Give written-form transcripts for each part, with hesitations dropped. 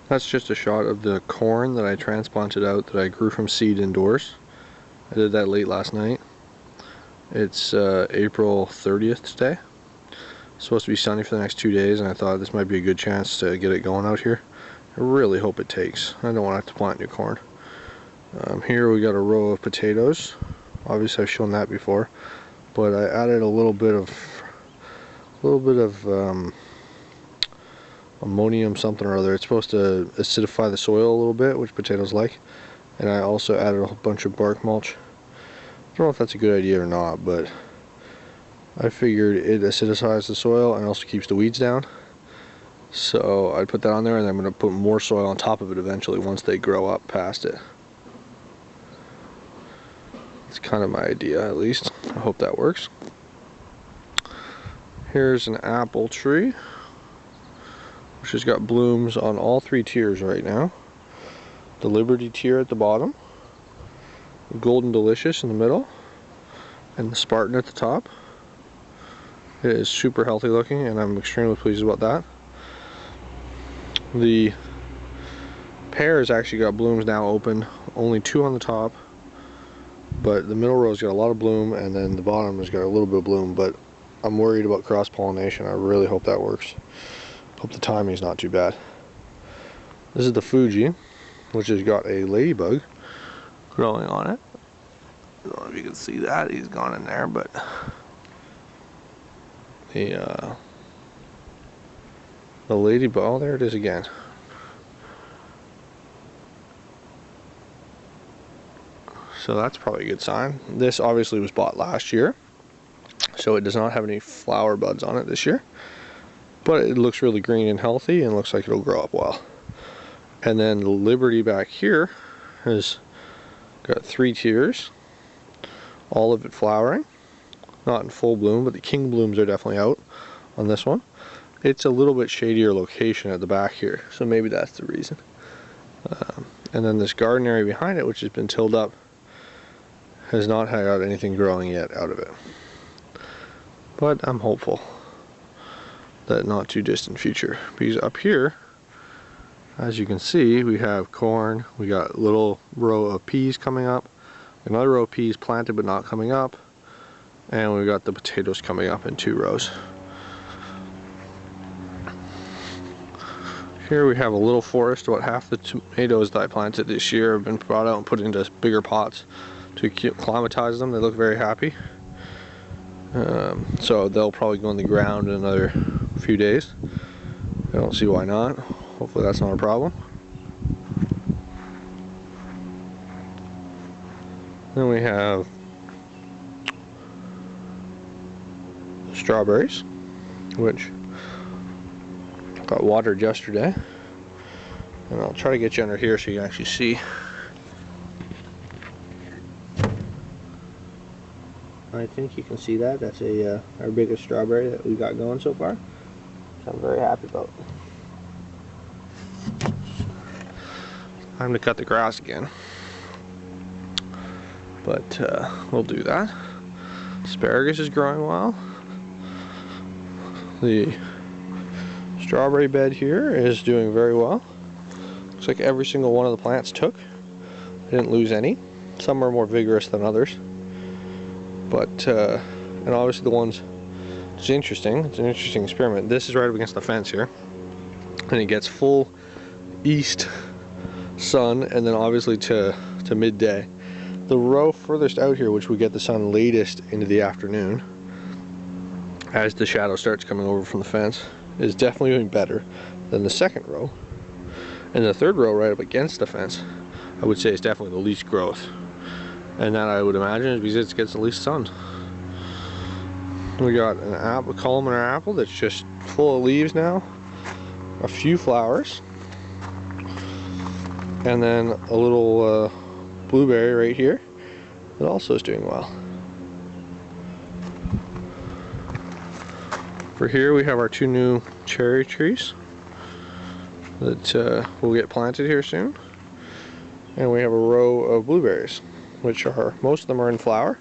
That's just a shot of the corn that I transplanted out that I grew from seed indoors. I did that late last night. It's April 30th today. It's supposed to be sunny for the next 2 days, and I thought this might be a good chance to get it going out here. I really hope it takes. I don't want to have to plant new corn. Here we got a row of potatoes. Obviously I've shown that before, but I added a little bit of ammonium something or other. It's supposed to acidify the soil a little bit, which potatoes like. And I also added a whole bunch of bark mulch. I don't know if that's a good idea or not, but I figured it acidifies the soil and also keeps the weeds down. So I put that on there, and I'm going to put more soil on top of it eventually once they grow up past it. It's kind of my idea, at least. I hope that works. Here's an apple tree, which has got blooms on all 3 tiers right now. The Liberty tier at the bottom, the Golden Delicious in the middle, and the Spartan at the top. It is super healthy looking, and I'm extremely pleased about that. The pears actually got blooms now open, only 2 on the top, but the middle row's got a lot of bloom, and then the bottom has got a little bit of bloom, but I'm worried about cross-pollination. I really hope that works. Hope the timing's not too bad. This is the Fuji, which has got a ladybug growing on it. I don't know if you can see that, he's gone in there, but the ladybug, oh, there it is again. So that's probably a good sign. This obviously was bought last year, so it does not have any flower buds on it this year, but it looks really green and healthy and looks like it'll grow up well. And then the Liberty back here has got 3 tiers, all of it flowering, not in full bloom, but the king blooms are definitely out on this one. It's a little bit shadier location at the back here, so maybe that's the reason. And then this garden area behind it, which has been tilled up, has not had anything growing yet out of it. But I'm hopeful that not too distant future, because up here, as you can see, we have corn, we got a little row of peas coming up, another row of peas planted but not coming up, and we got the potatoes coming up in 2 rows. Here we have a little forest. About half the tomatoes that I planted this year have been brought out and put into bigger pots to acclimatize them. They look very happy. So they'll probably go in the ground in another few days. I don't see why not. Hopefully that's not a problem. Then we have strawberries, which got watered yesterday. And I'll try to get you under here so you can actually see. I think you can see that. That's our biggest strawberry that we got going so far, which I'm very happy about. Time to cut the grass again, but we'll do that. Asparagus is growing well. The strawberry bed here is doing very well. Looks like every single one of the plants took. I didn't lose any. Some are more vigorous than others. But, and obviously the ones, it's interesting. It's an interesting experiment. This is right up against the fence here. And it gets full east sun, and then obviously to midday. The row furthest out here, which we get the sun latest into the afternoon, as the shadow starts coming over from the fence, is definitely doing better than the second row. And the third row right up against the fence, I would say, is definitely the least growth. And that, I would imagine, is because it gets the least sun. We got an apple, columnar apple that's just full of leaves now, a few flowers, and then a little blueberry right here that also is doing well. For here we have our 2 new cherry trees that will get planted here soon, and we have a row of blueberries, which are, most of them are in flower.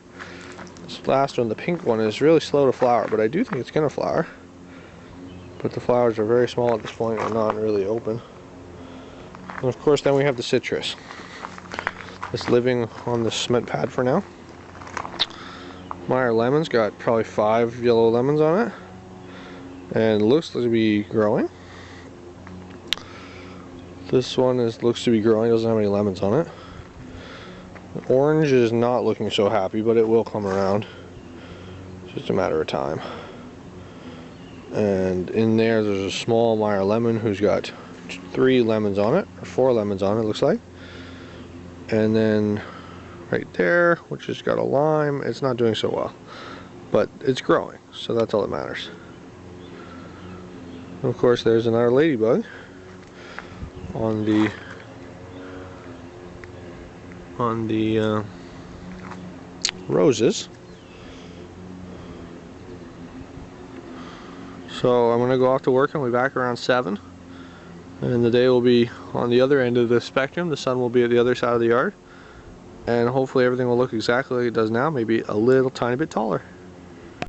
This last one, the pink one, is really slow to flower, but I do think it's gonna flower. But the flowers are very small at this point and not really open. And of course, then we have the citrus. It's living on the cement pad for now. Meyer lemon's got probably 5 yellow lemons on it, and it looks to be growing. This one looks to be growing, doesn't have any lemons on it. The orange is not looking so happy, but it will come around. It's just a matter of time. And in there's a small Meyer lemon who's got 3 lemons on it, or 4 lemons on it, looks like. And then right there, which has got a lime, it's not doing so well, but it's growing, so that's all that matters. And of course, there's another ladybug on the roses. So I'm gonna go off to work and I'll be back around 7, and the day will be on the other end of the spectrum. The sun will be at the other side of the yard, and hopefully everything will look exactly like it does now, maybe a little tiny bit taller.